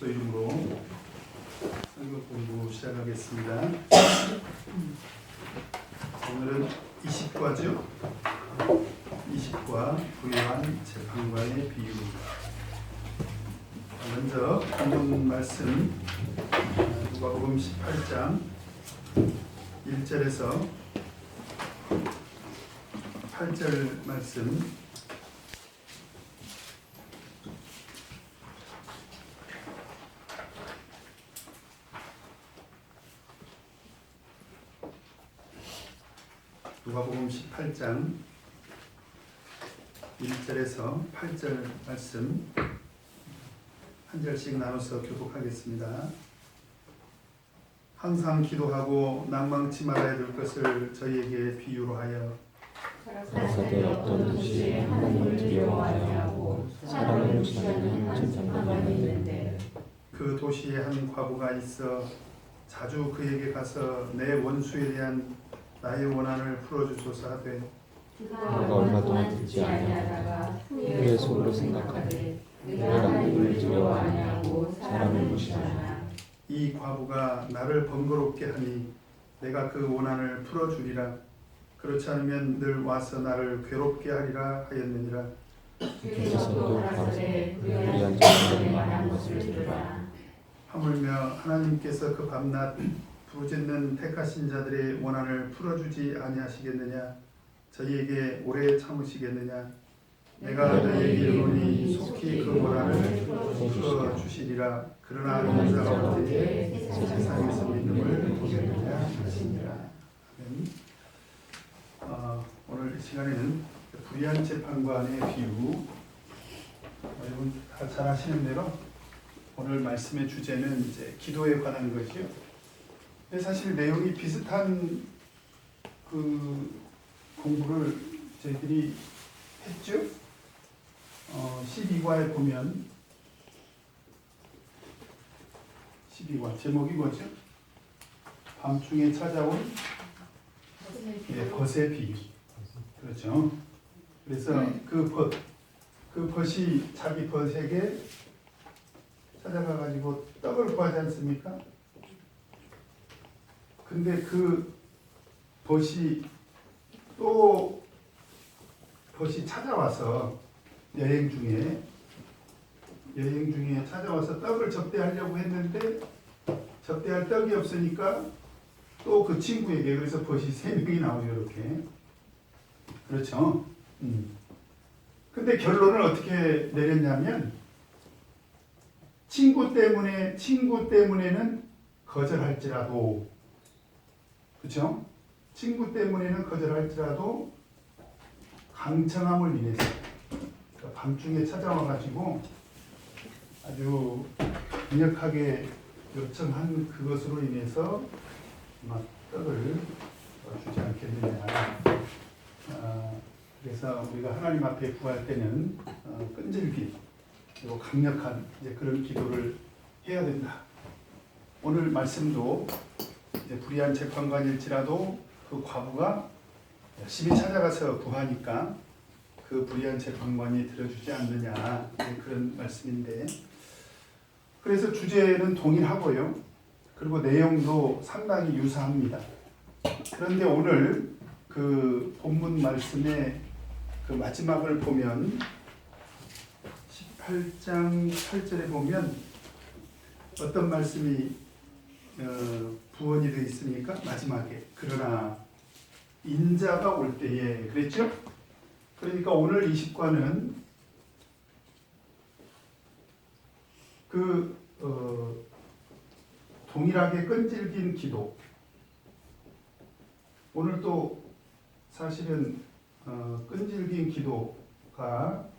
이름으로 성경 공부 시작하겠습니다. 오늘은 20과죠. 20과 부유한 재판관의 비유. 먼저 본문 말씀 누가복음 18장 1절에서 8절 말씀. 누가복음 18장 1절에서 8절 말씀 한 절씩 나눠서 교독하겠습니다. 항상 기도하고 낭망치 말아야 될 것을 저희에게 비유로 하여 가라사대 어떤 도시에 하나님을 두려워하지 않고 사람을 무시하는 재판관이 있는데 그 도시에 한 과부가 있어 자주 그에게 가서 내 원수에 대한 나의 원한을 풀어주소서 하되 그가 얼마 동안 듣지 아니하다가 후에 속으로 생각하되 내가 하나님을 두려워하냐고 사람을 무시하나 이 과부가 나를 번거롭게 하니 내가 그 원한을 풀어주리라. 그렇지 않으면 늘 와서 나를 괴롭게 하리라 하였느니라. 주께서도 가라사대 불의한 자들에게 말한 것을 들으라. 하물며 하나님께서 그 밤낮 부르짖는 택하신 자들의 원한을 풀어주지 아니하시겠느냐? 저희에게 오래 참으시겠느냐? 내가 너희에게 이르노니 속히 그 원한을 풀어주시리라. 그러나 인자가 올 때에 세상에서 믿음을 보겠느냐 하시니라. 오늘 이 시간에는 불의한 재판관의 비유. 여러분 다 잘 아시는 대로 오늘 말씀의 주제는 이제 기도에 관한 것이요. 사실 내용이 비슷한 그 공부를 저희들이 했죠. 12과에 보면 12과 제목이 뭐죠? 밤중에 찾아온 벗의 비유. 그렇죠. 그래서 그 벗이 자기 벗에게 찾아가 가지고 떡을 구하지 않습니까? 근데 그 벗이 찾아와서 여행 중에 찾아와서 떡을 접대하려고 했는데 접대할 떡이 없으니까 또 그 친구에게, 그래서 벗이 3명이 나오죠. 이렇게. 그렇죠. 근데 결론을 어떻게 내렸냐면 친구 때문에는 거절할지라도, 그렇죠? 친구 때문에는 거절할지라도 강청함을 인해서, 그러니까 밤중에 찾아와가지고 아주 강력하게 요청한 그것으로 인해서 막 떡을 주지 않겠느냐. 그래서 우리가 하나님 앞에 구할 때는 끈질기 그리고 강력한 이제 그런 기도를 해야 된다. 오늘 말씀도 이제 불의한 재판관일지라도 그 과부가 열심히 찾아가서 구하니까 그 불의한 재판관이 들어주지 않느냐, 그런 말씀인데, 그래서 주제는 동일하고요. 그리고 내용도 상당히 유사합니다. 그런데 오늘 그 본문 말씀의 그 마지막을 보면 18장 8절에 보면 어떤 말씀이 부언이 되어 있습니까? 마지막에 그러나 인자가 올 때에, 그랬죠? 그러니까 오늘 20과는 동일하게 끈질긴 기도. 오늘 또 사실은 끈질긴 기도가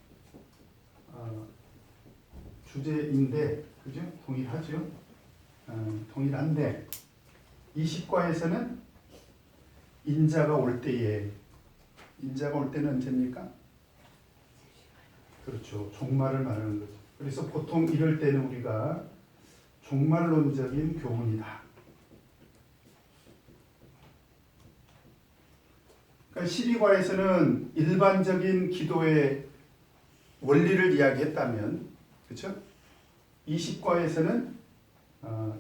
주제인데, 그죠? 동일하죠? 동일한데 20과에서는 인자가 올 때에, 인자가 올 때는 언제입니까? 그렇죠. 종말을 말하는 거죠. 그래서 보통 이럴 때는 우리가 종말론적인 교훈이다. 그러니까 12과에서는 일반적인 기도의 원리를 이야기했다면, 그렇죠? 20과에서는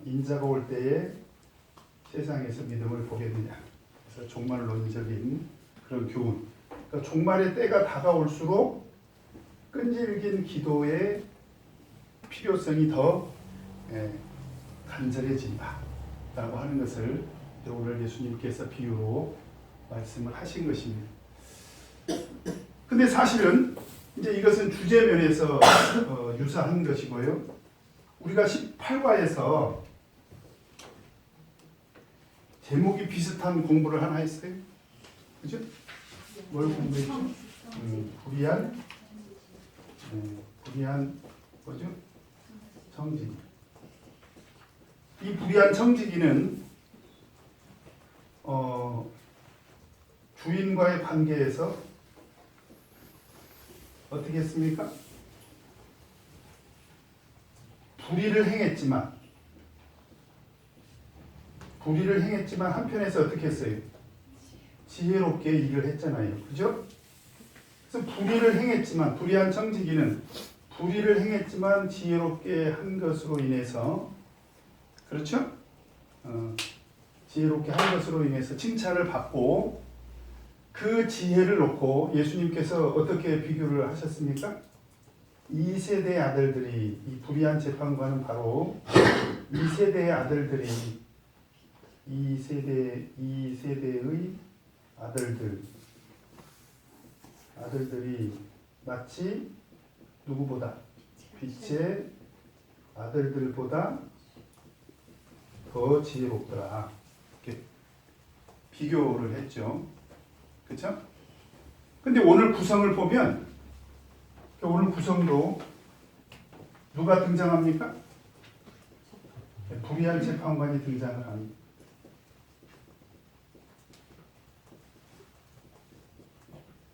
인자가 올 때에 세상에서 믿음을 보겠느냐. 그래서 종말론적인 그런 교훈. 그러니까 종말의 때가 다가올수록 끈질긴 기도의 필요성이 더 간절해진다라고 하는 것을 오늘 예수님께서 비유로 말씀을 하신 것입니다. 근데 사실은 이제 이것은 주제면에서 유사한 것이고요. 우리가 18과에서 제목이 비슷한 공부를 하나 했어요. 그죠? 뭘 공부했죠? 불의한 뭐죠? 청지기. 이 불의한 청지기는 주인과의 관계에서 어떻게 했습니까? 불의를 행했지만 한편에서 어떻게 했어요? 지혜롭게 일을 했잖아요. 그죠? 그래서 불의한 청지기는 불의를 행했지만 지혜롭게 한 것으로 인해서, 그렇죠? 지혜롭게 한 것으로 인해서 칭찬을 받고, 그 지혜를 놓고 예수님께서 어떻게 비교를 하셨습니까? 2세대 아들들이, 이 불의한 재판관은 바로 2세대의 아들들이, 2세대의 아들들이 마치 누구보다, 빛의 아들들보다 더 지혜롭더라. 이렇게 비교를 했죠. 그렇죠? 근데 오늘 구성을 보면, 오늘 구성도 누가 등장합니까? 불의한 재판관이 등장을 합니다.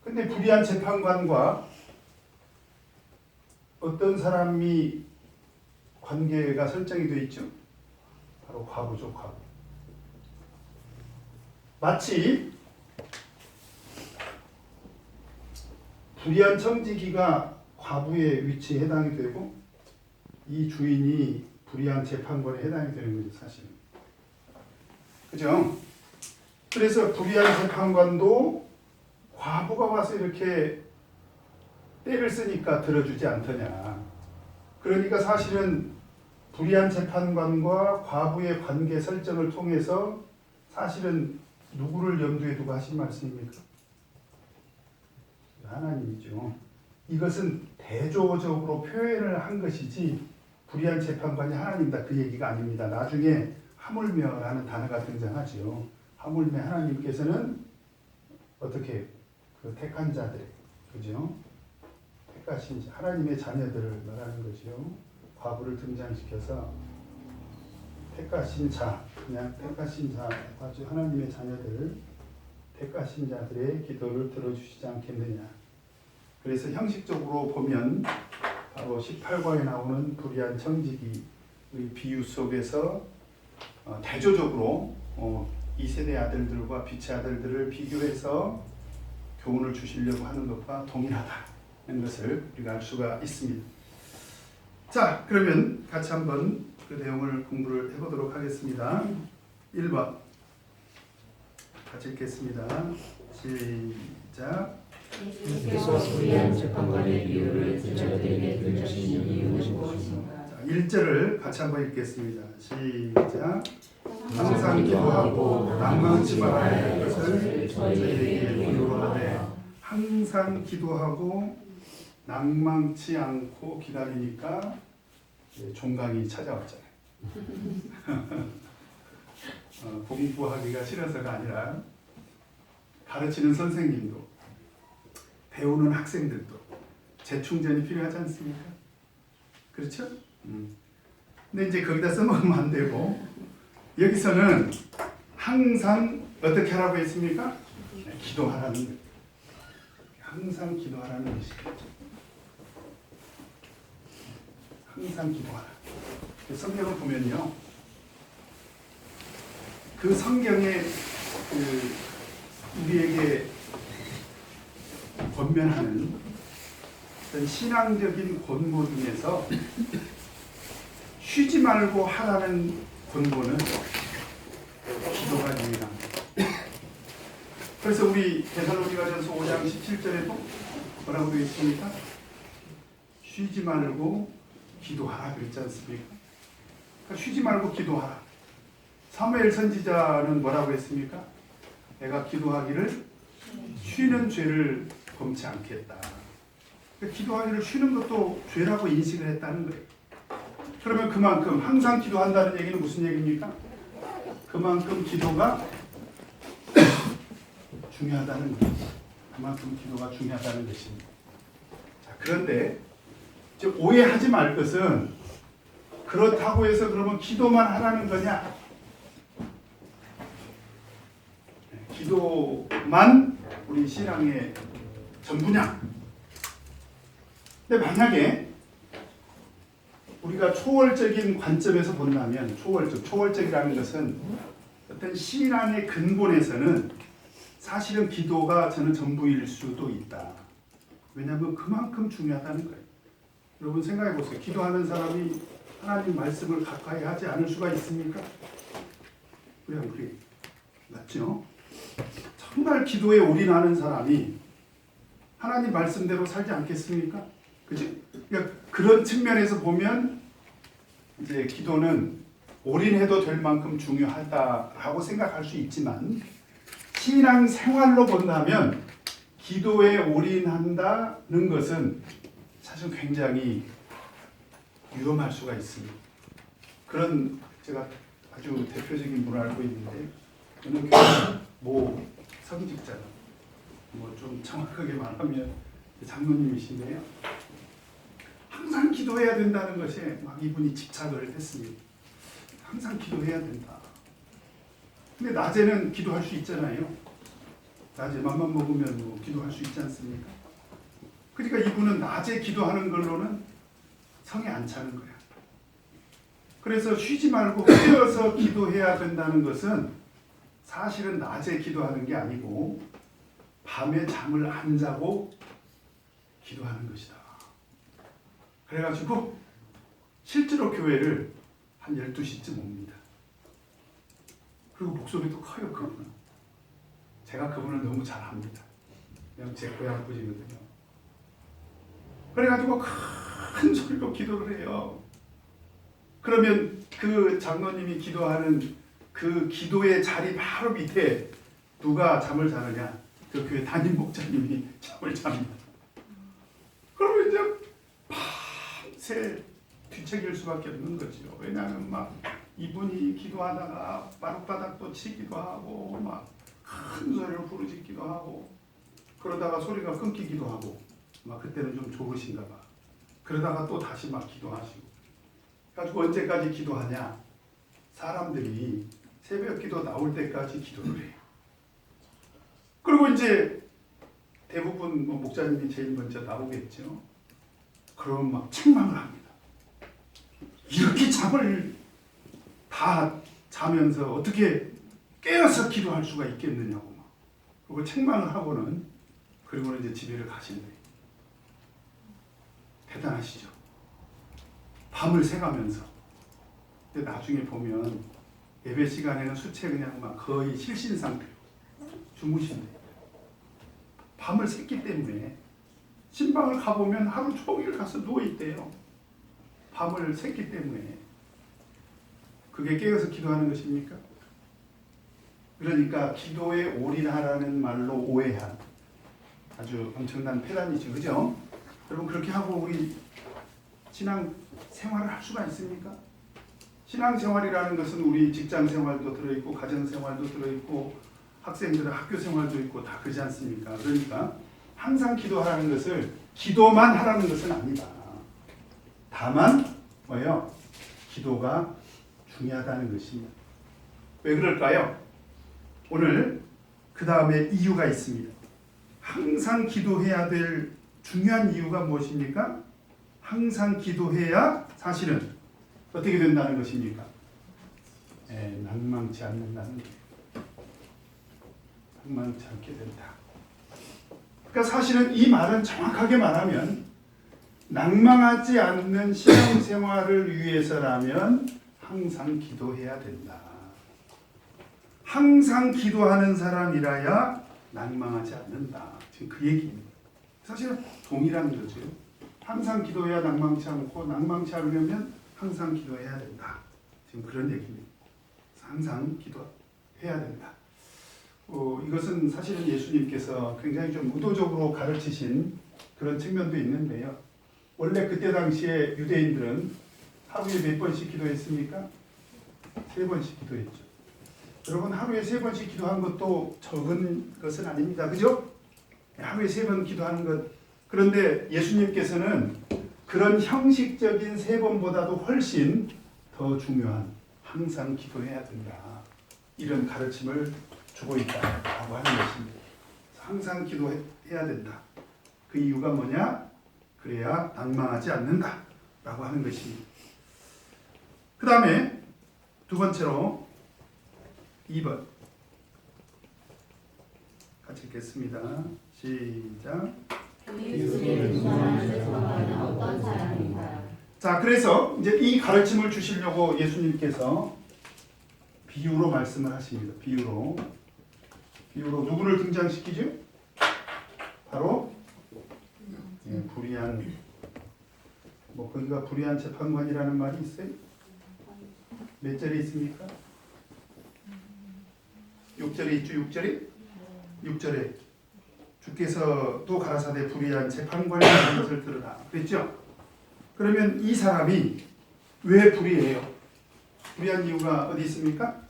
근데 불의한 재판관과 어떤 사람이 관계가 설정이 되어 있죠? 바로 과부죠, 과부. 마치 불의한 청지기가 과부의 위치에 해당이 되고, 이 주인이 불의한 재판관에 해당이 되는 거죠, 사실은. 그죠? 그래서 불의한 재판관도 과부가 와서 이렇게 때를 쓰니까 들어주지 않더냐. 그러니까 사실은 불의한 재판관과 과부의 관계 설정을 통해서 사실은 누구를 염두에 두고 하신 말씀입니까? 하나님이죠. 이것은 대조적으로 표현을 한 것이지 불의한 재판관이 하나님이다 그 얘기가 아닙니다. 나중에 하물며라는 단어가 등장하죠. 하물며 하나님께서는 어떻게 그 택한 자들, 그죠? 택하신 하나님의 자녀들을 말하는 것이요. 과부를 등장시켜서 택하신 자, 그냥 택하신 자, 아주 하나님의 자녀들, 택하신 자들의 기도를 들어주시지 않겠느냐. 그래서 형식적으로 보면 바로 18과에 나오는 불의한 청지기의 비유 속에서 대조적으로 2세대 아들들과 빛의 아들들을 비교해서 교훈을 주시려고 하는 것과 동일하다는 것을 우리가 알 수가 있습니다. 자, 그러면 같이 한번 그 내용을 공부를 해보도록 하겠습니다. 1번 같이 읽겠습니다. 시작. 예수께서 불의한 재판관의 비유를 제자들에게 들려주신 이유는 무엇인가? 1절을 같이 한번 읽겠습니다. 시작. 항상 기도하고 낭망치 말아야 할 것을 저희에게 비유로 하되, 항상 기도하고 낭망치 않고 기다리니까 종강이 찾아왔잖아요. 공부하기가 싫어서가 아니라 가르치는 선생님도 배우는 학생들도 재충전이 필요하지 않습니까? 그렇죠? 근데 이제 거기다 써먹으면 안 되고, 여기서는 항상 어떻게 하라고 했습니까? 기도하라는 거예요. 항상 기도하라는 것이죠. 항상 기도하라. 성경을 보면요, 그 성경에 우리에게 권면하는 어떤 신앙적인 권고 중에서 쉬지 말고 하라는 권고는 기도가 유일합니다. 그래서 우리 데살로니가전서 5장 17절에도 뭐라고 되어 있습니까? 쉬지 말고 기도하라 그랬지 않습니까? 그러니까 쉬지 말고 기도하라. 사무엘 선지자는 뭐라고 했습니까? 내가 기도하기를 쉬는 죄를 범치 않겠다. 그러니까 기도하기를 쉬는 것도 죄라고 인식을 했다는 거예요. 그러면 그만큼 항상 기도한다는 얘기는 무슨 얘기입니까? 그만큼 기도가 중요하다는 거예요. 그만큼 기도가 중요하다는 것입니다. 자, 그런데 이제 오해하지 말 것은 그렇다고 해서 그러면 기도만 하라는 거냐? 기도만 우리 신앙의 전부냐? 근데 만약에 우리가 초월적인 관점에서 본다면 초월적이라는 것은 어떤 신앙의 근본에서는 사실은 기도가 저는 전부일 수도 있다. 왜냐하면 그만큼 중요하다는 거예요. 여러분 생각해 보세요. 기도하는 사람이 하나님 말씀을 가까이 하지 않을 수가 있습니까? 우리 맞죠? 정말 기도에 올인하는 사람이 하나님 말씀대로 살지 않겠습니까? 그치? 그러니까 그런 측면에서 보면 이제 기도는 올인해도 될 만큼 중요하다라고 생각할 수 있지만 신앙 생활로 본다면 기도에 올인한다는 것은 사실 굉장히 위험할 수가 있습니다. 그런 제가 아주 대표적인 분을 알고 있는데 어느 교회 모 성직자 뭐 좀 정확하게 말하면 장로님이신데요. 항상 기도해야 된다는 것에 막 이분이 집착을 했습니다. 항상 기도해야 된다. 근데 낮에는 기도할 수 있잖아요. 낮에 맘만 먹으면 뭐 기도할 수 있지 않습니까? 그러니까 이분은 낮에 기도하는 걸로는 성에 안 차는 거야. 그래서 쉬지 말고 깨어서 기도해야 된다는 것은 사실은 낮에 기도하는 게 아니고 밤에 잠을 안 자고 기도하는 것이다. 그래가지고 실제로 교회를 한 12시쯤 옵니다. 그리고 목소리도 커요, 그분은. 제가 그분을 너무 잘 압니다. 그냥 제 고향 분이거든요. 그래가지고 큰 소리로 기도를 해요. 그러면 그 장로님이 기도하는 그 기도의 자리 바로 밑에 누가 잠을 자느냐? 그 교회 담임 목사님이 잠을 잡니다. 그러면 이제 밤새 뒤척일 수밖에 없는 거죠. 왜냐하면 막 이분이 기도하다가 마룻바닥도 치기도 하고 막 큰 소리로 부르짖기도 하고 그러다가 소리가 끊기기도 하고 막 그때는 좀 좋으신가 봐. 그러다가 또 다시 막 기도하시고 가지고 언제까지 기도하냐? 사람들이 새벽 기도 나올 때까지 기도를 해요. 그리고 이제 대부분 뭐 목사님이 제일 먼저 나오겠죠. 그러면 막 책망을 합니다. 이렇게 잠을 다 자면서 어떻게 깨어서 기도할 수가 있겠느냐고 막. 그리고 책망을 하고는 그리고는 이제 집에를 가신대요. 대단하시죠. 밤을 새가면서. 근데 나중에 보면 예배 시간에는 수채 그냥 막 거의 실신 상태로 주무신대요. 밤을 샜기 때문에 신방을 가보면 하루 종일 가서 누워있대요. 밤을 샜기 때문에. 그게 깨어서 기도하는 것입니까? 그러니까 기도에 올인하라는 말로 오해한 아주 엄청난 폐단이죠. 그죠? 여러분 그렇게 하고 우리 신앙 생활을 할 수가 있습니까? 신앙 생활이라는 것은 우리 직장 생활도 들어있고 가정 생활도 들어있고 학생들의 학교 생활도 있고 다 그러지 않습니까? 그러니까 항상 기도하라는 것을 기도만 하라는 것은 아니다. 다만 뭐예요? 기도가 중요하다는 것입니다. 왜 그럴까요? 오늘 그 다음에 이유가 있습니다. 항상 기도해야 될 중요한 이유가 무엇입니까? 항상 기도해야 사실은 어떻게 된다는 것입니까? 낭망치 않는다는 거예요. 낭망치 않게 된다. 그러니까 사실은 이 말은 정확하게 말하면 낭망하지 않는 신앙생활을 위해서라면 항상 기도해야 된다. 항상 기도하는 사람이라야 낭망하지 않는다. 지금 그 얘기입니다. 사실은 동일한 거죠. 항상 기도해야 낭망치 않고 낭망치 않으려면 항상 기도해야 된다. 지금 그런 얘기입니다. 항상 기도해야 된다. 이것은 사실은 예수님께서 굉장히 좀 의도적으로 가르치신 그런 측면도 있는데요. 원래 그때 당시에 유대인들은 하루에 몇 번씩 기도했습니까? 3번씩 기도했죠. 여러분 하루에 3번씩 기도한 것도 적은 것은 아닙니다. 그죠? 하루에 3번 기도하는 것. 그런데 예수님께서는 그런 형식적인 3번보다도 훨씬 더 중요한 항상 기도해야 된다. 이런 가르침을 주고 있다라고 하는 것입니다. 항상 기도해야 된다. 그 이유가 뭐냐? 그래야 낭망하지 않는다라고 하는 것입니다. 그 다음에 두 번째로 2번 같이 읽겠습니다. 시작. 그리스도를 중앙하는 자는 어떤 사람인가? 자, 그래서 이제 이 가르침을 주시려고 예수님께서 비유로 말씀을 하십니다. 비유로 누구를 등장시키죠? 바로 불의한 거기가 불의한 재판관이라는 말이 있어요? 몇 절에 있습니까? 6절에 있죠. 6절에 주께서 또 가라사대 불의한 재판관이라는 것을 들으라 그랬죠? 그러면 이 사람이 왜 불의해요? 불의한 이유가 어디 있습니까?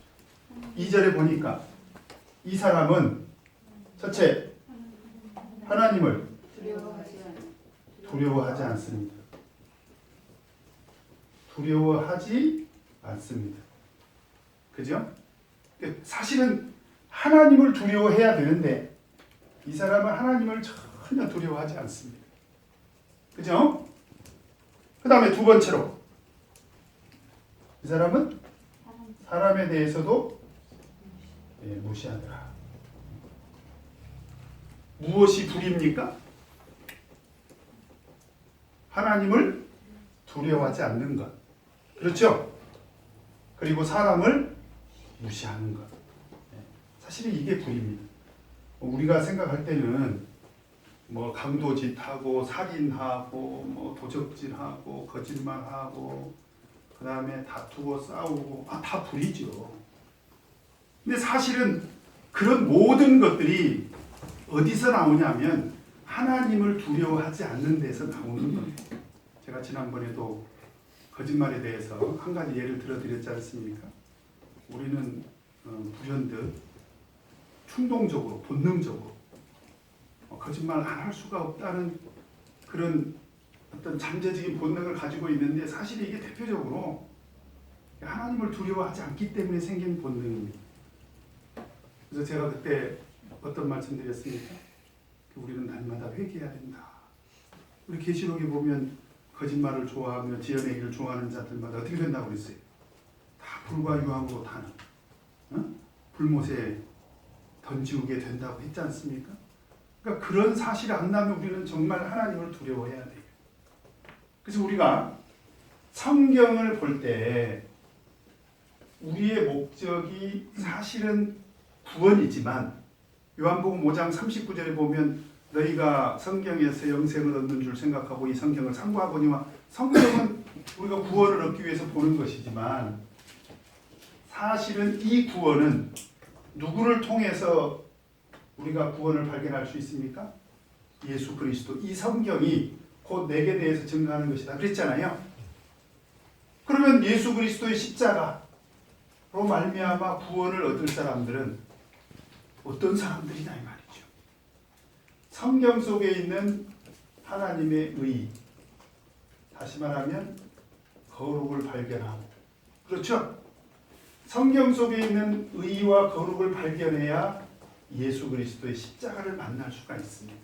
2절에 보니까 이 사람은 첫째 하나님을 두려워하지 않습니다. 두려워하지 않습니다. 그죠? 사실은 하나님을 두려워해야 되는데 이 사람은 하나님을 전혀 두려워하지 않습니다. 그죠? 그 다음에 두 번째로 이 사람은 사람에 대해서도 무시하더라. 무엇이 불입니까? 하나님을 두려워하지 않는 것. 그렇죠? 그리고 사람을 무시하는 것. 사실은 이게 불입니다. 우리가 생각할 때는 강도짓하고 살인하고 도적질하고 거짓말하고 그 다음에 다투고 싸우고 다 불이죠. 근데 사실은 그런 모든 것들이 어디서 나오냐면 하나님을 두려워하지 않는 데서 나오는 거예요. 제가 지난번에도 거짓말에 대해서 한 가지 예를 들어드렸지 않습니까? 우리는 불현듯 충동적으로 본능적으로 거짓말 안 할 수가 없다는 그런 어떤 잠재적인 본능을 가지고 있는데 사실 이게 대표적으로 하나님을 두려워하지 않기 때문에 생긴 본능입니다. 그래서 제가 그때 어떤 말씀 드렸습니까? 우리는 날마다 회개해야 된다. 우리 계시록에 보면 거짓말을 좋아하며 지어내기를 좋아하는 자들마다 어떻게 된다고 그랬어요? 다 불과 유황으로 타는 불못에 던지우게 된다고 했지 않습니까? 그러니까 그런 사실을 안다면 우리는 정말 하나님을 두려워해야 돼요. 그래서 우리가 성경을 볼 때 우리의 목적이 사실은 구원이지만 요한복음 5장 39절에 보면 너희가 성경에서 영생을 얻는 줄 생각하고 이 성경을 상고하거니와 성경은 우리가 구원을 얻기 위해서 보는 것이지만 사실은 이 구원은 누구를 통해서 우리가 구원을 발견할 수 있습니까? 예수 그리스도. 이 성경이 곧 내게 대해서 증거하는 것이다. 그랬잖아요. 그러면 예수 그리스도의 십자가로 말미암아 구원을 얻을 사람들은 어떤 사람들이냐 이 말이죠. 성경 속에 있는 하나님의 의, 다시 말하면 거룩을 발견하고, 그렇죠? 성경 속에 있는 의와 거룩을 발견해야 예수 그리스도의 십자가를 만날 수가 있습니다.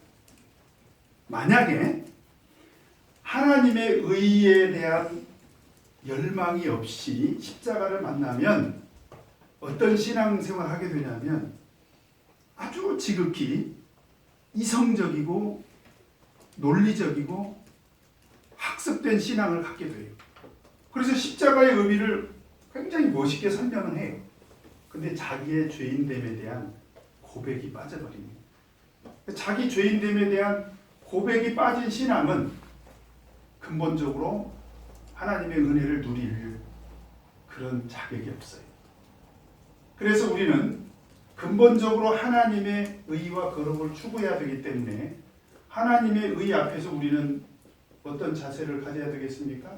만약에 하나님의 의에 대한 열망이 없이 십자가를 만나면 어떤 신앙생활을 하게 되냐면 아주 지극히 이성적이고 논리적이고 학습된 신앙을 갖게 돼요. 그래서 십자가의 의미를 굉장히 멋있게 설명을 해요. 근데 자기의 죄인됨에 대한 고백이 빠져버립니다. 자기 죄인됨에 대한 고백이 빠진 신앙은 근본적으로 하나님의 은혜를 누릴 그런 자격이 없어요. 그래서 우리는 근본적으로 하나님의 의와 거룩을 추구해야 되기 때문에 하나님의 의 앞에서 우리는 어떤 자세를 가져야 되겠습니까?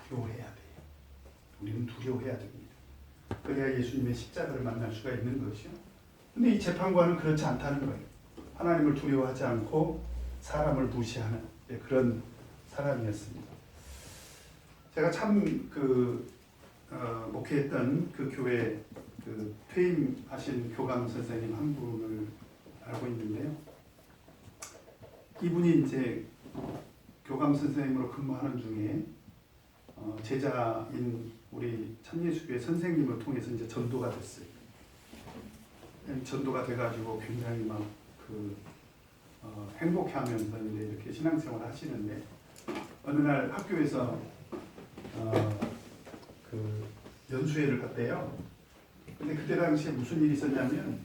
두려워해야 돼요. 우리는 두려워해야 됩니다. 그래야 예수님의 십자가를 만날 수가 있는 것이요. 근데 이 재판관은 그렇지 않다는 거예요. 하나님을 두려워하지 않고 사람을 무시하는 그런 사람이었습니다. 제가 참 목회했던 그 교회 퇴임하신 교감 선생님 한 분을 알고 있는데요. 이분이 이제 교감 선생님으로 근무하는 중에 제자인 우리 참예수교회 선생님을 통해서 이제 전도가 됐어요. 전도가 돼가지고 굉장히 막 행복해하면서 이제 이렇게 신앙생활을 하시는데 어느 날 학교에서 연수회를 갔대요. 근데 그때 당시에 무슨 일이 있었냐면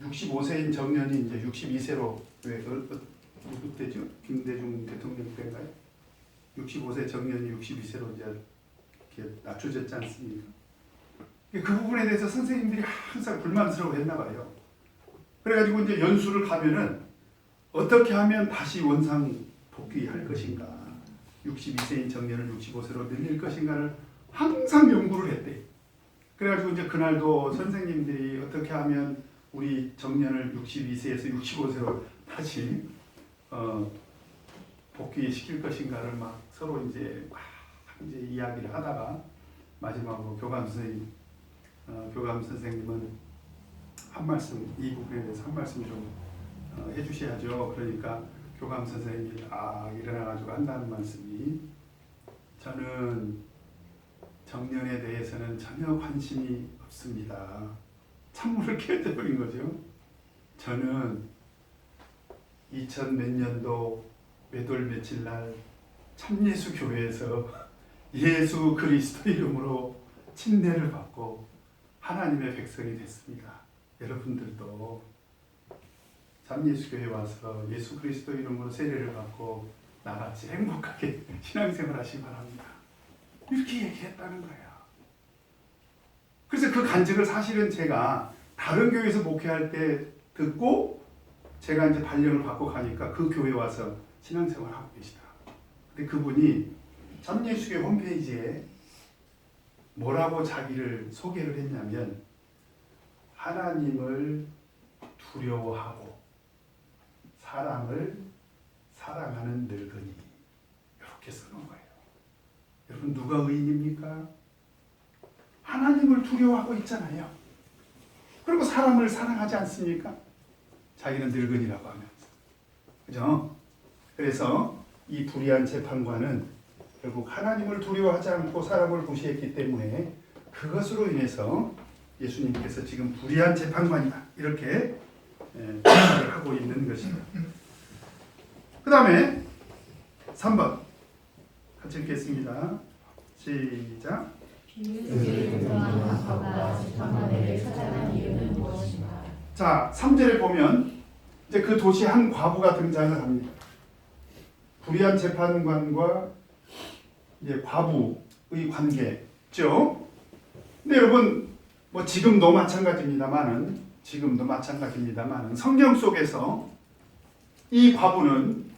65세인 정년이 이제 62세로 누구 때죠? 김대중 대통령 때인가요? 65세 정년이 62세로 이제 이렇게 낮춰졌지 않습니까? 그 부분에 대해서 선생님들이 항상 불만스러워했나 봐요. 그래가지고 이제 연수를 가면은 어떻게 하면 다시 원상 복귀할 것인가, 62세인 정년을 65세로 늘릴 것인가를 항상 연구를 했대요. 그래가지고 이제 그날도 선생님들이 어떻게 하면 우리 정년을 62세에서 65세로 다시 복귀시킬 것인가를 막 서로 이제 이야기를 하다가 마지막으로 교감 선생님은 한 말씀, 이 부분에 대해서 한 말씀 좀 해주셔야죠. 그러니까 교감 선생님이 일어나가지고 한다는 말씀이, 저는 정년에 대해서는 전혀 관심이 없습니다. 찬물을 끼얹어버린 거죠. 저는 2000 몇 년도 몇월 며칠 날 참예수 교회에서 예수 그리스도 이름으로 침례를 받고 하나님의 백성이 됐습니다. 여러분들도 참예수교회 와서 예수 그리스도 이름으로 세례를 받고 나같이 행복하게 신앙생활 하시기 바랍니다. 이렇게 얘기했다는 거예요. 그래서 그 간증을 사실은 제가 다른 교회에서 목회할 때 듣고 제가 이제 발령을 받고 가니까 그 교회 와서 신앙생활 하고 계시더라고요. 근데 그분이 참예수교회 홈페이지에 뭐라고 자기를 소개를 했냐면, 하나님을 두려워하고 사람을 사랑하는 늙은이, 이렇게 써놓은 거예요. 여러분, 누가 의인입니까? 하나님을 두려워하고 있잖아요. 그리고 사람을 사랑하지 않습니까? 자기는 늙은이라고 하면서. 그죠? 그래서 이 불의한 재판관은 결국 하나님을 두려워하지 않고 사람을 무시했기 때문에 그것으로 인해서 예수님께서 지금 불의한 재판관이다, 이렇게 말을 하고 있는 것입니다. 그 다음에 3번 같이 읽겠습니다. 시작. 자, 3절에 보면 이제 그 도시에 한 과부가 등장을 합니다. 불의한 재판관과 이제 과부의 관계죠. 근데 여러분, 뭐 지금도 마찬가지입니다만은 성경 속에서 이 과부는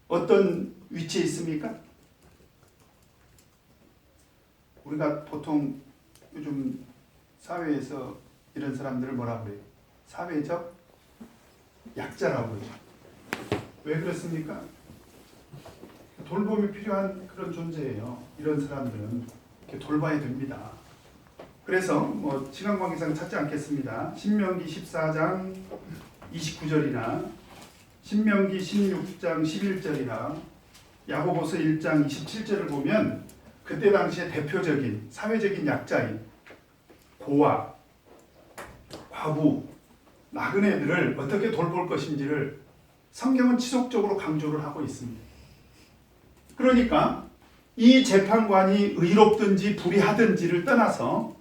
어떤 위치에 있습니까? 우리가 보통 요즘 사회에서 이런 사람들을 뭐라고 그래요? 사회적 약자라고 그러죠. 왜 그렇습니까? 돌봄이 필요한 그런 존재예요. 이런 사람들은 이렇게 돌봐야 됩니다. 그래서 뭐 시간 관계상 찾지 않겠습니다. 신명기 14장 29절이나 신명기 16장 11절이나 야고보서 1장 27절을 보면 그때 당시에 대표적인 사회적인 약자인 고아, 과부, 나그네들을 어떻게 돌볼 것인지를 성경은 지속적으로 강조를 하고 있습니다. 그러니까 이 재판관이 의롭든지 불의하든지를 떠나서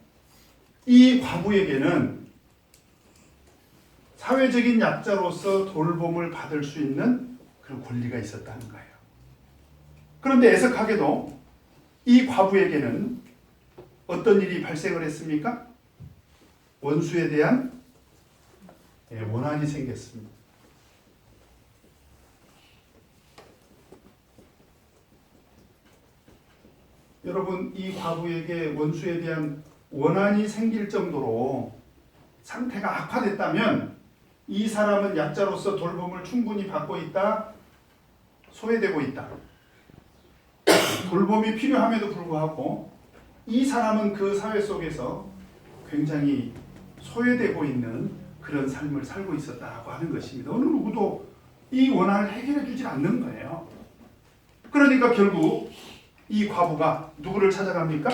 이 과부에게는 사회적인 약자로서 돌봄을 받을 수 있는 그런 권리가 있었다는 거예요. 그런데 애석하게도 이 과부에게는 어떤 일이 발생을 했습니까? 원수에 대한 원한이 생겼습니다. 여러분, 이 과부에게 원수에 대한 원한이 생길 정도로 상태가 악화됐다면 이 사람은 약자로서 돌봄을 충분히 받고 있다, 소외되고 있다. 돌봄이 필요함에도 불구하고 이 사람은 그 사회 속에서 굉장히 소외되고 있는 그런 삶을 살고 있었다고 하는 것입니다. 어느 누구도 이 원한을 해결해 주지 않는 거예요. 그러니까 결국 이 과부가 누구를 찾아갑니까?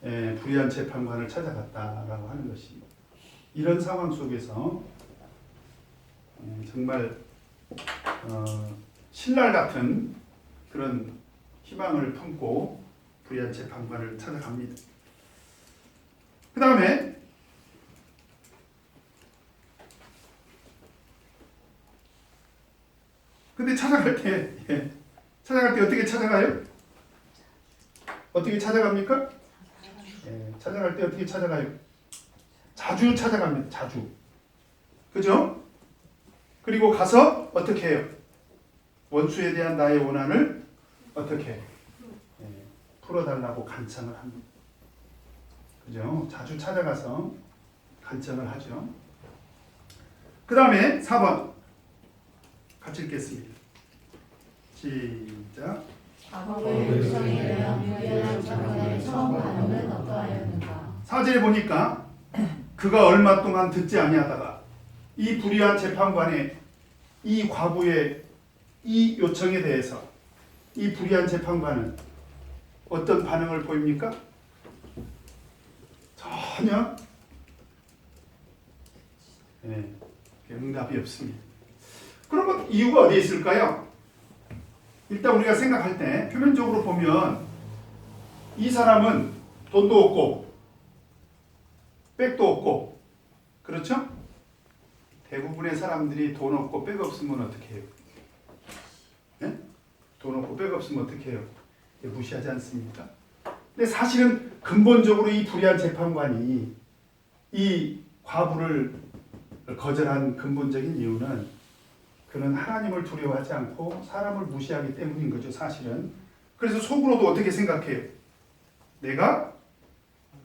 불의한 재판관을 찾아갔다라고 하는 것입니다. 이런 상황 속에서 정말 신랄 같은 그런 희망을 품고 불의한 재판관을 찾아갑니다. 그 다음에 근데 찾아갈 때 어떻게 찾아가요? 어떻게 찾아갑니까? 찾아갈 때 어떻게 찾아가요? 자주 찾아갑니다. 자주. 그죠? 그리고 가서 어떻게 해요? 원수에 대한 나의 원한을 어떻게 해요? 풀어달라고 간청을 합니다. 그죠? 자주 찾아가서 간청을 하죠. 그 다음에 4번 같이 읽겠습니다. 시작. 과거의 요청에 대한 불의한 재판관의 처음 반응은 어떠하였는가? 4절에 보니까 그가 얼마 동안 듣지 아니하다가 이 불의한 재판관의 이 과부의 이 요청에 대해서 이 불의한 재판관은 어떤 반응을 보입니까? 전혀 응답이 없습니다. 그러면 이유가 어디에 있을까요? 일단 우리가 생각할 때 표면적으로 보면 이 사람은 돈도 없고 백도 없고, 그렇죠? 대부분의 사람들이 돈 없고 백 없으면 어떻게 해요? 네? 돈 없고 백 없으면 어떻게 해요? 무시하지 않습니까? 근데 사실은 근본적으로 이 불의한 재판관이 이 과부를 거절한 근본적인 이유는 그는 하나님을 두려워하지 않고 사람을 무시하기 때문인 거죠, 사실은. 그래서 속으로도 어떻게 생각해요? 내가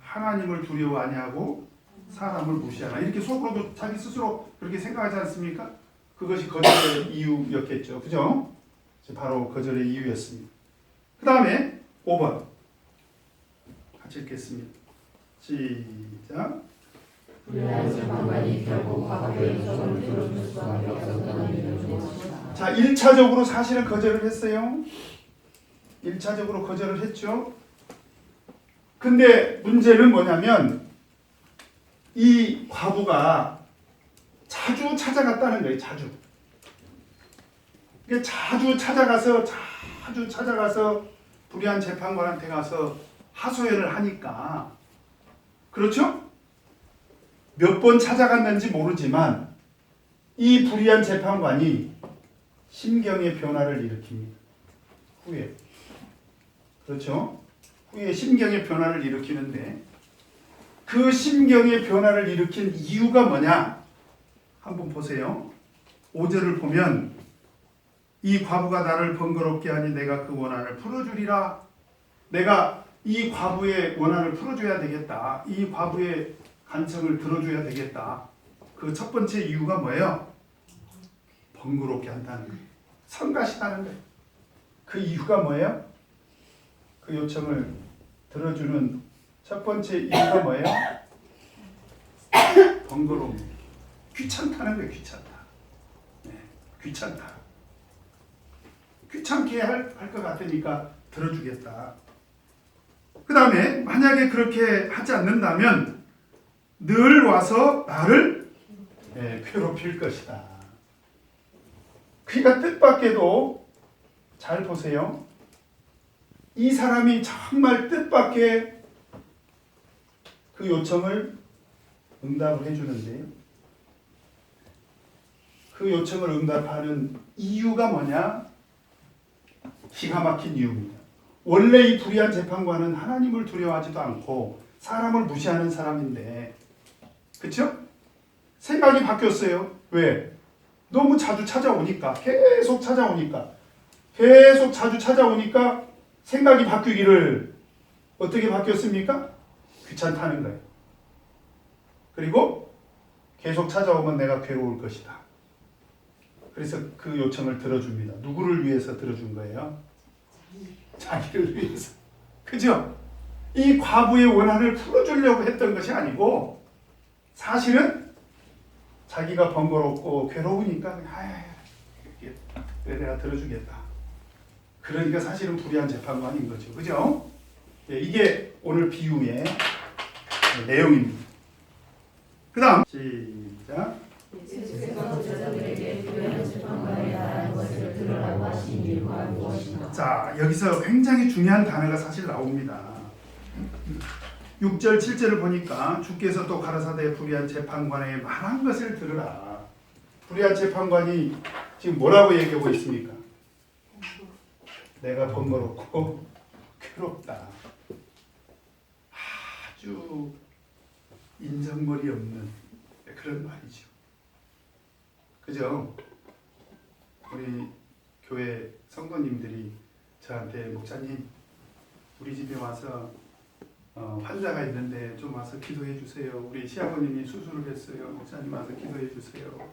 하나님을 두려워 아니하고 사람을 무시하나, 이렇게 속으로도 자기 스스로 그렇게 생각하지 않습니까? 그것이 거절의 이유였겠죠, 그죠? 바로 거절의 이유였습니다. 그 다음에 5번 같이 읽겠습니다. 시작. 불의한 재판관이 결국 과거의 요청을 들어줄 수밖에 없었던 이유는 무엇이다? 자, 1차적으로 사실은 거절을 했어요. 1차적으로 거절을 했죠. 근데 문제는 뭐냐면 이 과부가 자주 찾아갔다는 거예요. 자주. 자주 찾아가서 불의한 재판관한테 가서 하소연을 하니까, 그렇죠? 몇 번 찾아갔는지 모르지만 이 불의한 재판관이 심경의 변화를 일으킵니다. 후에. 그렇죠? 후에 심경의 변화를 일으키는데 그 심경의 변화를 일으킨 이유가 뭐냐? 한번 보세요. 5절을 보면 이 과부가 나를 번거롭게 하니 내가 그 원한을 풀어주리라. 내가 이 과부의 원한을 풀어줘야 되겠다. 이 과부의 간청을 들어줘야 되겠다. 그 첫 번째 이유가 뭐예요? 번거롭게 한다는 거예요. 성가시다는 거예요. 그 이유가 뭐예요? 그 요청을 들어주는 첫 번째 이유가 뭐예요? 번거로움. 귀찮다는 거예요. 귀찮다. 네, 귀찮다. 귀찮게 할 것 같으니까 들어주겠다. 그 다음에 만약에 그렇게 하지 않는다면 늘 와서 나를 괴롭힐 것이다. 그러니까 뜻밖에도 잘 보세요. 이 사람이 정말 뜻밖의 그 요청을 응답을 해주는데요. 그 요청을 응답하는 이유가 뭐냐? 기가 막힌 이유입니다. 원래 이 불의한 재판관은 하나님을 두려워하지도 않고 사람을 무시하는 사람인데, 그렇죠? 생각이 바뀌었어요. 왜? 너무 자주 찾아오니까, 계속 자주 찾아오니까 생각이 바뀌기를 어떻게 바뀌었습니까? 귀찮다는 거예요. 그리고 계속 찾아오면 내가 괴로울 것이다. 그래서 그 요청을 들어줍니다. 누구를 위해서 들어준 거예요? 자기를 위해서. 그죠? 이 과부의 원한을 풀어주려고 했던 것이 아니고 사실은 자기가 번거롭고 괴로우니까 그래 내가 들어주겠다. 그러니까 사실은 불의한 재판관인 거죠. 그죠? 예, 이게 오늘 비유의 내용입니다. 그 다음 시작. 예수께서 제자들에게 불의한 재판관에 말하는 것을 들으라고 하신 이유가 무엇인가? 자, 여기서 굉장히 중요한 단어가 사실 나옵니다. 6절 7절을 보니까 주께서 또 가라사대 불의한 재판관에 말한 것을 들으라. 불의한 재판관이 지금 뭐라고 얘기하고 있습니까? 내가 번거롭고 괴롭다. 아주 인정머리 없는 그런 말이죠. 그죠? 우리 교회 성도님들이 저한테 목사님 우리 집에 와서 환자가 있는데 좀 와서 기도해 주세요. 우리 시아버님이 수술을 했어요. 목사님 와서 기도해 주세요.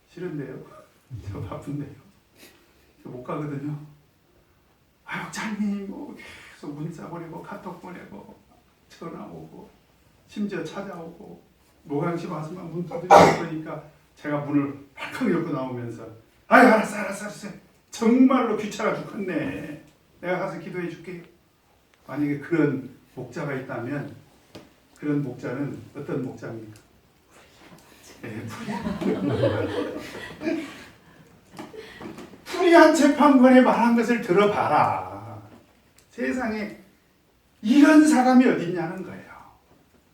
싫은데요? 저 바쁜데요. 저 못 가거든요. 아 목사님 뭐 계속 문자 보내고 카톡 보내고 전화 오고 심지어 찾아오고 노강시 와서만 문 두드리고 그러니까 제가 문을 팍팍 열고 나오면서 아이 알았어 정말로 귀찮아 죽겠네. 내가 가서 기도해 줄게. 만약에 그런 목자가 있다면 그런 목자는 어떤 목자입니까? 불의한 재판관에 말한 것을 들어봐라. 세상에 이런 사람이 어디 있냐는 거예요.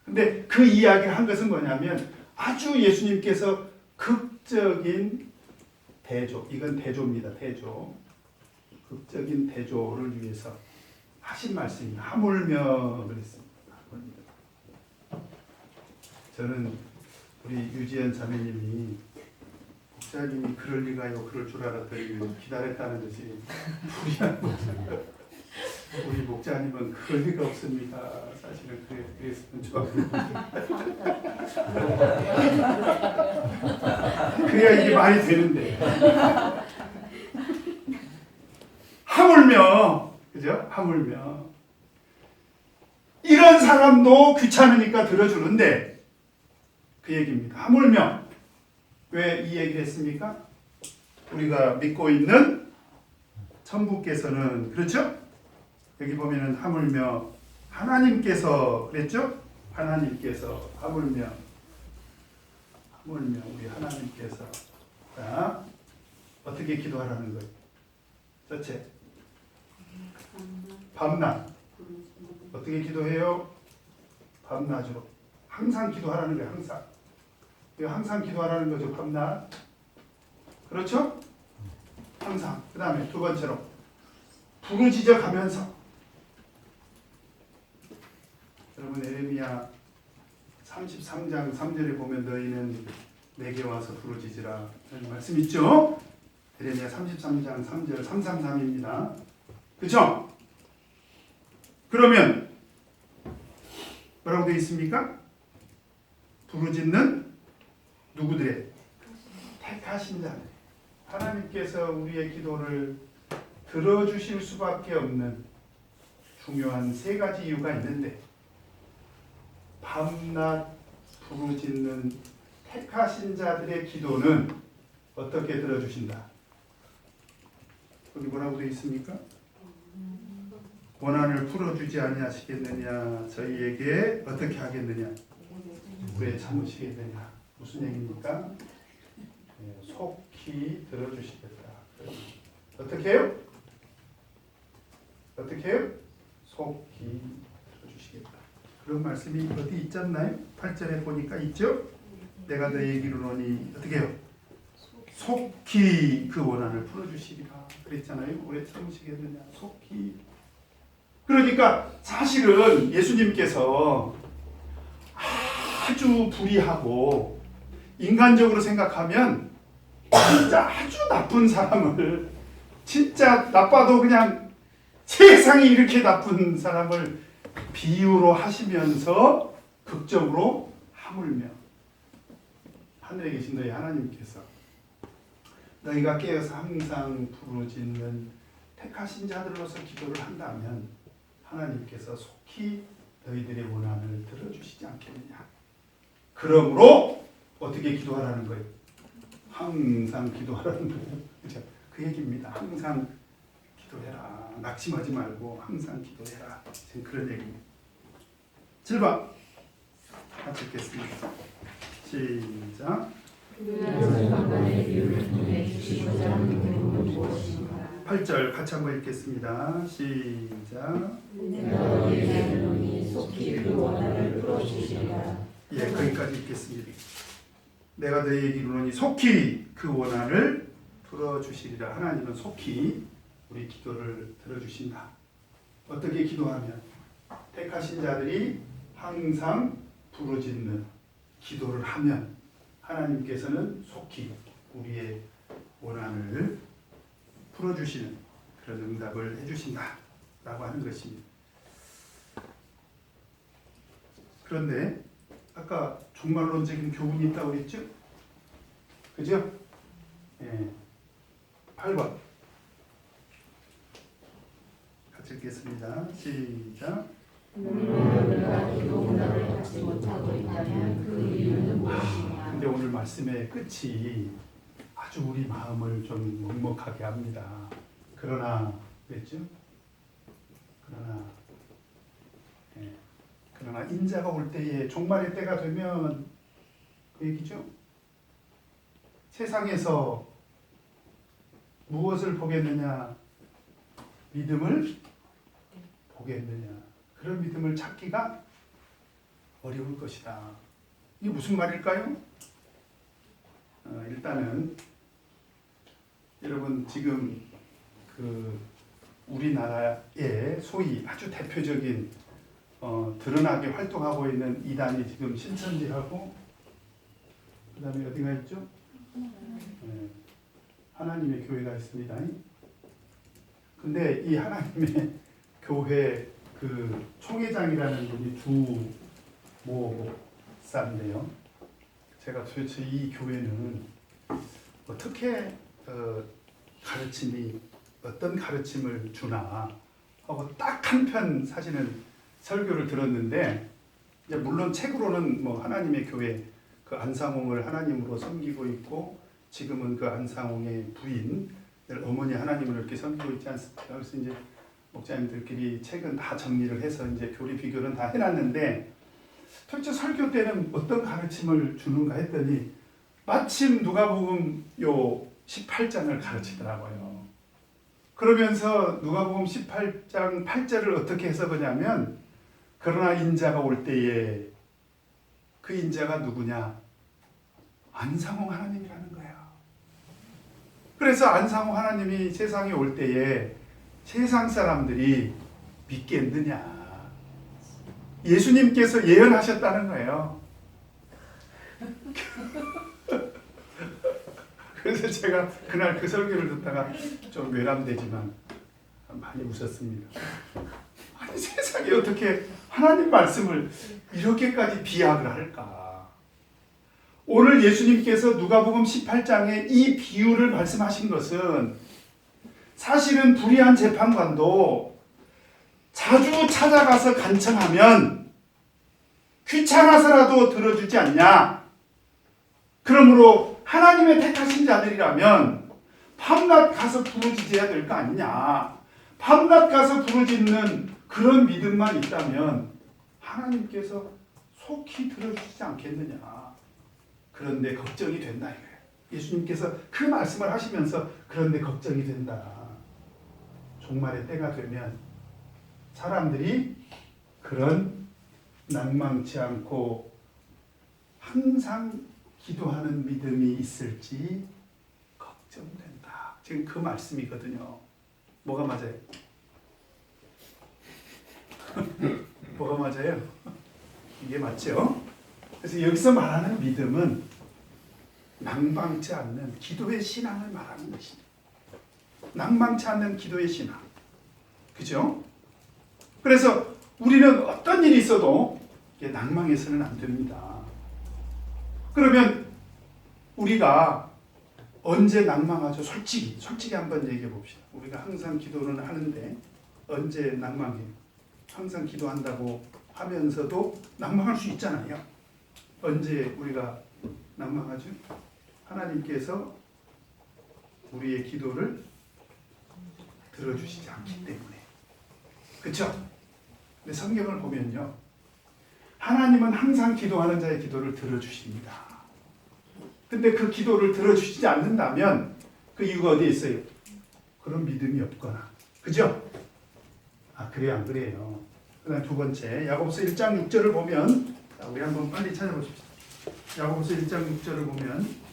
근데 그 이야기를 한 것은 뭐냐면 아주 예수님께서 극적인 대조, 이건 대조입니다. 대조. 극적인 대조를 위해서 하신 말씀입니다. 하물며 그랬습니다. 저는 우리 유지연 자매님이 목사님이 그럴 리가요 그럴 줄 알았더니 기다렸다는 것이 불의한 거죠. 우리 목자님은 그럴 리가 없습니다. 사실은 그랬으면 좋았는데 그래야 이게 말이 되는데 하물며 그죠? 하물며 이런 사람도 귀찮으니까 들어주는데 그 얘기입니다. 하물며 왜 이 얘기를 했습니까? 우리가 믿고 있는 천부께서는 그렇죠? 여기 보면은 하물며 하나님께서 그랬죠? 하나님께서 하물며 우리 하나님께서 자 어떻게 기도하라는 거예요? 첫째 밤낮 어떻게 기도해요? 밤낮으로 항상 기도하라는 거예요. 항상 기도하라는 거죠. 밤낮 그렇죠? 항상 그 다음에 두 번째로 부르짖어 가면서 여러분 에레미야 33장 3절에 보면 너희는 내게 와서 부르짖으라 이런 말씀 있죠? 에레미야 33장 3절 333입니다. 그렇죠? 그러면 뭐라고 되어 있습니까? 부르짖는 누구들의? 택하신 자들. 하나님께서 우리의 기도를 들어주실 수밖에 없는 중요한 세 가지 이유가 있는데 밤낮 부르짖는 택하신 자들의 기도는 어떻게 들어주신다? 거기 뭐라고 되어 있습니까? 원한을 풀어주지 아니하시겠느냐 저희에게 어떻게 하겠느냐 오래 참으시겠느냐 무슨 얘기입니까? 속히 들어주시겠다. 어떻게 해요? 어떻게 해요? 속히 들어주시겠다. 그런 말씀이 어디 있지 않나요? 8절에 보니까 있죠? 내가 너희에게 이르노니 어떻게 해요? 속히 그 원한을 풀어주시리라 그랬잖아요. 오래 참으시겠느냐. 속히. 그러니까 사실은 예수님께서 아주 불의하고 인간적으로 생각하면 진짜 아주 나쁜 사람을, 진짜 나빠도 그냥 세상에 이렇게 나쁜 사람을 비유로 하시면서 극적으로 하물며 하늘에 계신 너희 하나님께서 너희가 깨어서 항상 부르짖는 택하신 자들로서 기도를 한다면 하나님께서 속히 너희들의 원한을 들어주시지 않겠느냐. 그러므로 어떻게 기도하라는 거예요? 항상 기도하라는 거예요. 그렇죠? 그 얘기입니다. 항상 기도해라. 낙심하지 말고 항상 기도해라. 지금 그런 얘기입니다. 7번 같이 읽겠습니다. 시작. 8절 같이 한번 읽겠습니다. 시작. 예, 거기까지 읽겠습니다. 내가 너희에게 이르노니 속히 그 원한을 풀어주시리라. 하나님은 속히 우리 기도를 들어주신다. 어떻게 기도하면? 택하신 자들이 항상 부르짖는 기도를 하면 하나님께서는 속히 우리의 원한을 풀어주시는 그런 응답을 해주신다 라고 하는 것입니다. 그런데 아까 종말론적인 교훈이 있다고 그랬죠? 그죠? 예. 8번 같이 읽겠습니다. 시작. 근데 오늘 말씀의 끝이 아주 우리 마음을 좀 먹먹하게 합니다. 그러나 그랬죠? 그러나 인자가 올 때에 종말의 때가 되면 그 얘기죠. 세상에서 무엇을 보겠느냐? 믿음을 보겠느냐? 그런 믿음을 찾기가 어려울 것이다. 이게 무슨 말일까요? 일단은 여러분 지금 그 우리나라의 소위 아주 대표적인 드러나게 활동하고 있는 이단이 지금 신천지하고 그 다음에 어디가 있죠? 하나님의 교회가 있습니다. 근데 이 하나님의 교회 그 총회장이라는 분이 주모사인데요. 제가 도대체 이 교회는 어떻게 가르침이 어떤 가르침을 주나 하고 딱 한 편 사실은 설교를 들었는데 이제 물론 책으로는 뭐 하나님의 교회 그 안상홍을 하나님으로 섬기고 있고 지금은 그 안상홍의 부인 어머니 하나님을 이렇게 섬기고 있지 않습니까? 그래서 이제 목사님들끼리 책은 다 정리를 해서 이제 교리 비교는 다 해놨는데 도대체 설교 때는 어떤 가르침을 주는가 했더니 마침 누가복음 요 18장을 가르치더라고요. 그러면서 누가복음 18장 8절을 어떻게 해석하냐면 그러나 인자가 올 때에 그 인자가 누구냐? 안상홍 하나님이라는 거야. 그래서 안상홍 하나님이 세상에 올 때에 세상 사람들이 믿겠느냐? 예수님께서 예언하셨다는 거예요. 그래서 제가 그날 그 설교를 듣다가 좀 외람되지만 많이 웃었습니다. 아니 세상에 어떻게 하나님 말씀을 이렇게까지 비약을 할까? 오늘 예수님께서 누가복음 18장에 이 비유를 말씀하신 것은 사실은 불의한 재판관도 자주 찾아가서 간청하면 귀찮아서라도 들어주지 않냐? 그러므로 하나님의 택하신 자들이라면 밤낮 가서 부르짖어야 될 거 아니냐? 밤낮 가서 부르짖는 그런 믿음만 있다면 하나님께서 속히 들어주시지 않겠느냐? 그런데 걱정이 된다 이거예요. 예수님께서 그 말씀을 하시면서 그런데 걱정이 된다. 종말의 때가 되면 사람들이 그런 낭망치 않고 항상 기도하는 믿음이 있을지 걱정된다. 지금 그 말씀이거든요. 뭐가 맞아요? 뭐가 맞아요? 이게 맞죠? 그래서 여기서 말하는 믿음은 낭망치 않는 기도의 신앙을 말하는 것입니다. 낭망치 않는 기도의 신앙. 그죠? 그래서 우리는 어떤 일이 있어도 낭망해서는 안 됩니다. 그러면 우리가 언제 낭망하죠? 솔직히 한번 얘기해 봅시다. 우리가 항상 기도는 하는데 언제 낭망해요? 항상 기도한다고 하면서도 낭망할 수 있잖아요. 언제 우리가 낭망하죠? 하나님께서 우리의 기도를 들어주시지 않기 때문에. 그렇죠? 근데 성경을 보면요, 하나님은 항상 기도하는 자의 기도를 들어주십니다. 근데 그 기도를 들어주시지 않는다면 그 이유가 어디에 있어요? 그런 믿음이 없거나. 그죠? 그래요, 안 그래요? 그다음 두 번째, 야고보서 1장 6절을 보면, 우리 한번 빨리 찾아보십시오. 야고보서 1장 6절을 보면,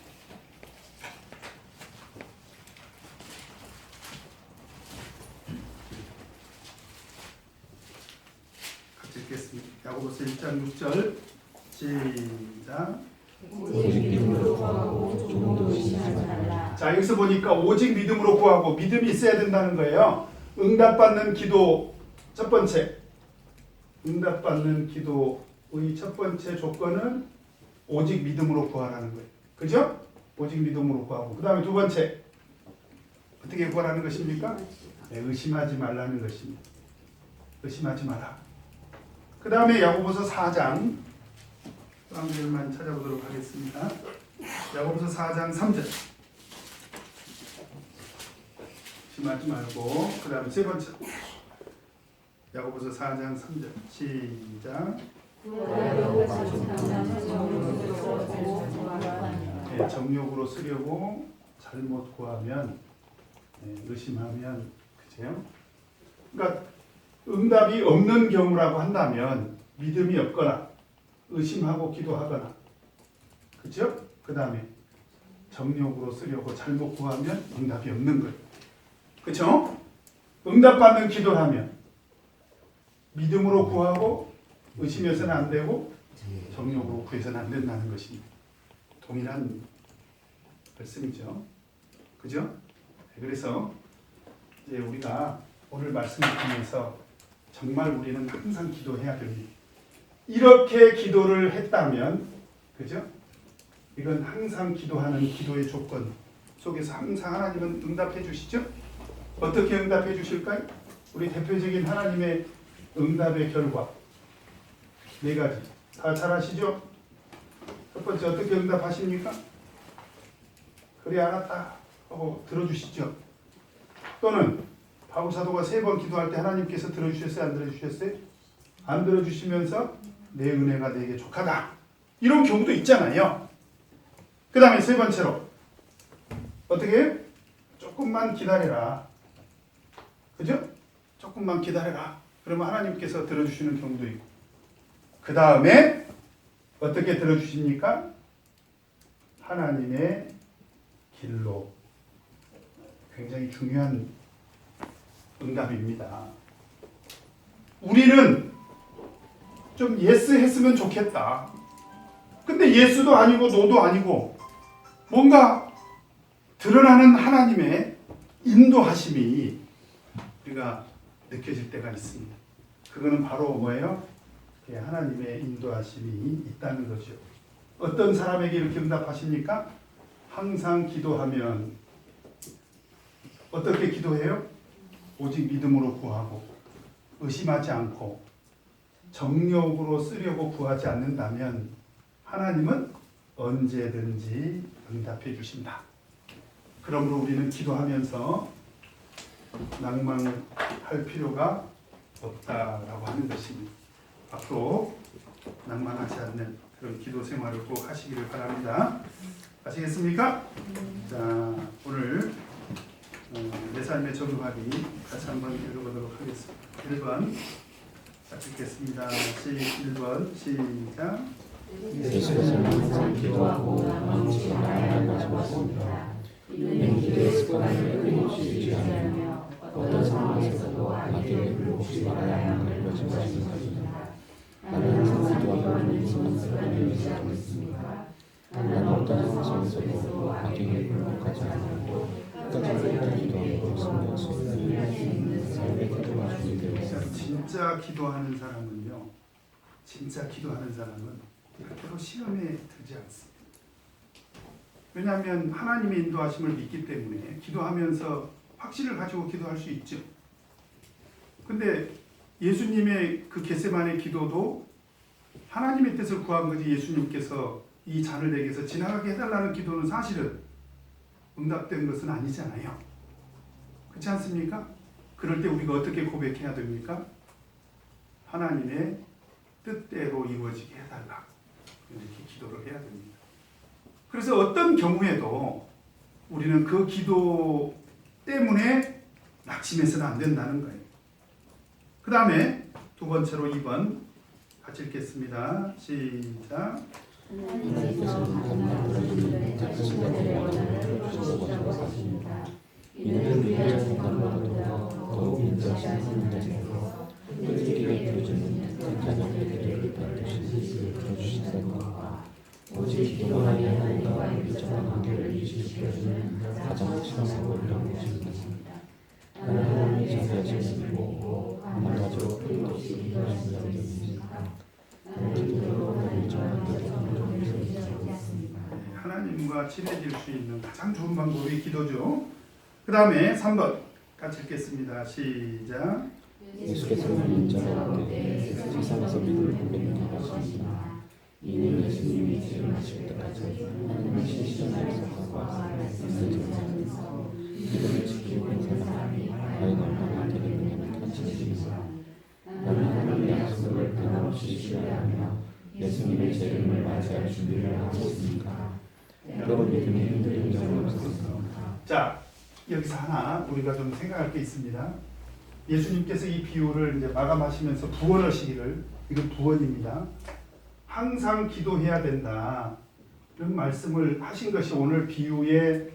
같이 읽겠습니다. 야고보서 1장 6절 시작. 오직 믿음으로 구하고 조금도 의심하지 말라. 자, 여기서 보니까 오직 믿음으로 구하고, 믿음이 있어야 된다는 거예요. 응답받는 기도 첫 번째, 응답받는 기도의 첫 번째 조건은 오직 믿음으로 구하라는 거예요. 그죠? 오직 믿음으로 구하고, 그 다음에 두 번째, 어떻게 구하라는 것입니까? 네, 의심하지 말라는 것입니다. 의심하지 마라. 그 다음에 야고보서 4장, 한 절만 찾아보도록 하겠습니다. 야고보서 4장 3절. 의심하지 말고, 그 다음에 세 번째, 야고보서 4장 3절 시작. 네, 정욕으로 쓰려고 잘못 구하면, 의심하면, 그죠? 그러니까 응답이 없는 경우라고 한다면 믿음이 없거나 의심하고 기도하거나, 그죠? 그 다음에 정욕으로 쓰려고 잘못 구하면 응답이 없는 거예요. 그죠? 응답받는 기도를 하면 믿음으로 구하고 의심해서는 안 되고 정욕으로 구해서는 안 된다는 것입니다. 동일한 말씀이죠. 그죠? 그래서 이제 우리가 오늘 말씀을 통해서 정말 우리는 항상 기도해야 됩니다. 이렇게 기도를 했다면, 그죠? 이건 항상 기도하는 기도의 조건 속에서 항상 하나님은 응답해 주시죠? 어떻게 응답해 주실까요? 우리 대표적인 하나님의 응답의 결과 네 가지 다 잘 아시죠? 첫 번째, 어떻게 응답하십니까? 그래 알았다 하고 들어주시죠. 또는 바울 사도가 3번 기도할 때 하나님께서 들어주셨어요? 안 들어주셨어요? 안 들어주시면서 내 은혜가 내게 족하다, 이런 경우도 있잖아요. 그 다음에 세 번째로 어떻게 해요? 조금만 기다려라. 그죠? 조금만 기다려라. 그러면 하나님께서 들어주시는 경우도 있고, 그 다음에 어떻게 들어주십니까? 하나님의 길로. 굉장히 중요한 응답입니다. 우리는 좀 예스 했으면 좋겠다. 근데 예스도 아니고 노도 아니고 뭔가 드러나는 하나님의 인도하심이 우리가 느껴질 때가 있습니다. 그거는 바로 뭐예요? 하나님의 인도하심이 있다는 거죠. 어떤 사람에게 이렇게 응답하십니까? 항상 기도하면 어떻게 기도해요? 오직 믿음으로 구하고 의심하지 않고 정욕으로 쓰려고 구하지 않는다면 하나님은 언제든지 응답해 주신다. 그러므로 우리는 기도하면서 낭만할 필요가 없다라고 하는 것입니다. 앞으로 낭만하지 않는 그런 기도 생활을 꼭 하시기를 바랍니다. 아시겠습니까? 자, 오늘 내 삶에 적용하기 다시 한번 읽어보도록 하겠습니다. 1번 읽겠습니다. 1번 시작. 예수께서는 항상 기도하고 마음으로 나아가셨습니다. 이는 기도의 습관을 끊임없이 유지하며 어떤 상황에서도 마귀에게 굴복하지 말아야 하는 것을 말씀하십니다. 나는 항상 기도하고 있는 습관을 유지하고 있습니다. 나는 어떤 상황 속에서도 마귀에게 굴복하지 않고 끝까지 기도하고 승리할 수 있는 삶의 태도가 준비되어 있습니다. 진짜 기도하는 사람은요, 진짜 기도하는 사람은 절대로 시험에 들지 않습니다. 왜냐하면 하나님의 인도하심을 믿기 때문에 기도하면서 확신을 가지고 기도할 수 있죠. 근데 예수님의 그 겟세마네 기도도 하나님의 뜻을 구한 거지, 예수님께서 이 잔을 내게서 지나가게 해달라는 기도는 사실은 응답된 것은 아니잖아요. 그렇지 않습니까? 그럴 때 우리가 어떻게 고백해야 됩니까? 하나님의 뜻대로 이루어지게 해달라, 이렇게 기도를 해야 됩니다. 그래서 어떤 경우에도 우리는 그 기도 때문에 낙심해서는 안 된다는 거예요. 그 다음에 두 번째로 2번 같이 읽겠습니다. 시작. 하나님께서는 감당하시는 작은 자들의 원한을 들어주시고 하셨습니다. 이는 우리의 정감보다도 더욱 인자하신 하나님께서 우리에게 들어주는 자녀의 기도를 받으시니 들어주시는 것과 오직 기도만 하는 하나님과 밀접한 관계를 유지시켜주는 가장 확실하고 이런 것입니다. 나는 하나님이 자비하심을 믿고 한 가지로 끊임없이 기도하시는 자들입니다. 나는 기도로 밀접한 관계를 하나님과 친해질 수 있는 가장 좋은 방법이 기도죠. 그 다음에 3번 같이 읽겠습니다. 시작. 예수께서는 인자로 때 세상에서 믿음을 보게 하셨습니다. 이는 예수님이 재림하실 때까지 하나님의 신실한 약속과 말씀을 믿음을 지키고 있는 사람이 과연 얼마나 되겠느냐는 관심입니다. 나는 하나님의 약속을 변함없이 신뢰하며 예수님의 재림을 맞이할 준비를 하고 있습니다. 여러분 믿음이 흔들린 적은 없었습니다. 자, 여기서 하나 우리가 좀 생각할 게 있습니다. 예수님께서 이 비유를 이제 마감하시면서 부언하시기를, 이건 부언입니다. 항상 기도해야 된다, 이런 말씀을 하신 것이 오늘 비유의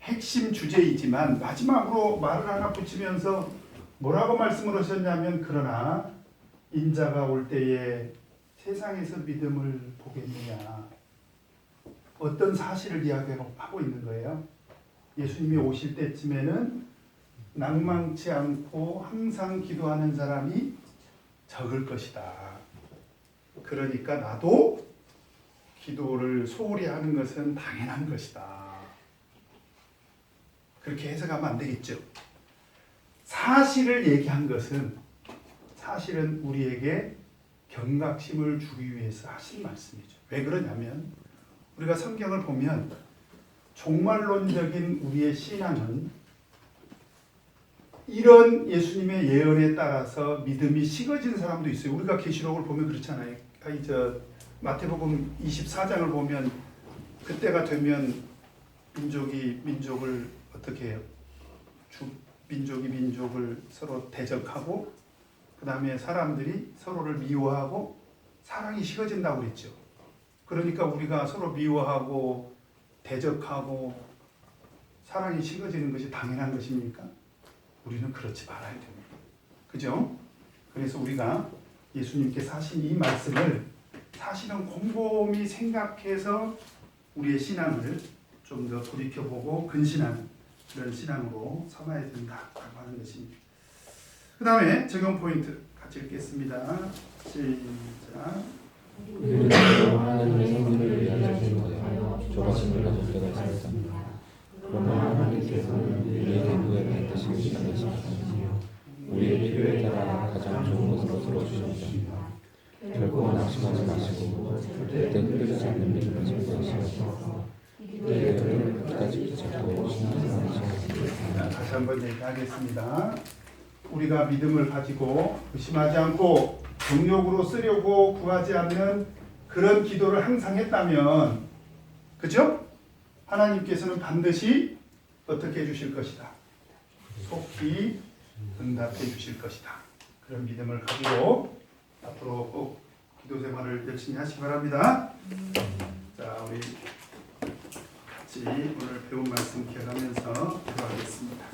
핵심 주제이지만 마지막으로 말을 하나 붙이면서 뭐라고 말씀을 하셨냐면, 그러나 인자가 올 때에 세상에서 믿음을 보겠느냐, 어떤 사실을 이야기하고 있는 거예요. 예수님이 오실 때쯤에는 낭망치 않고 항상 기도하는 사람이 적을 것이다. 그러니까 나도 기도를 소홀히 하는 것은 당연한 것이다. 그렇게 해석하면 안 되겠죠. 사실을 얘기한 것은 사실은 우리에게 경각심을 주기 위해서 하신 말씀이죠. 왜 그러냐면 우리가 성경을 보면 종말론적인 우리의 신앙은 이런 예수님의 예언에 따라서 믿음이 식어진 사람도 있어요. 우리가 계시록을 보면 그렇잖아요. 마태복음 24장을 보면 그때가 되면 민족이 민족을 어떻게 해요? 민족이 민족을 서로 대적하고, 그 다음에 사람들이 서로를 미워하고 사랑이 식어진다고 그랬죠. 그러니까 우리가 서로 미워하고 대적하고 사랑이 식어지는 것이 당연한 것입니까? 우리는 그렇지 말아야 됩니다. 그죠? 그래서 우리가 예수님께서 하신 이 말씀을 사실은 곰곰이 생각해서 우리의 신앙을 좀 더 돌이켜보고 근신한 그런 신앙으로 삼아야 된다라고 하는 것입니다. 그 다음에 적용 포인트 같이 읽겠습니다. 시작. 우리는 하나님의 성민을 위하여 조바심을 가질 때가 있습니다. 그러나 하나님께서는 우리의 기도에 반드시 응답하시며 우리의 필요에 따라 가장 좋은 것으로 들어주십니다. 결코 낙심하지 마시고 절대 흔들리지 않는 믿음을 선포하시옵소서. 기도의 끈을 끝까지 붙잡고 신앙하시옵소서. 다시 한번 얘기하겠습니다. 우리가 믿음을 가지고 의심하지 않고 정욕으로 쓰려고 구하지 않는 그런 기도를 항상 했다면, 그죠? 하나님께서는 반드시 어떻게 해주실 것이다. 속히 응답해 주실 것이다. 그런 믿음을 가지고 앞으로 꼭 기도 생활을 열심히 하시기 바랍니다. 자, 우리 같이 오늘 배운 말씀 기억하면서 기도하겠습니다.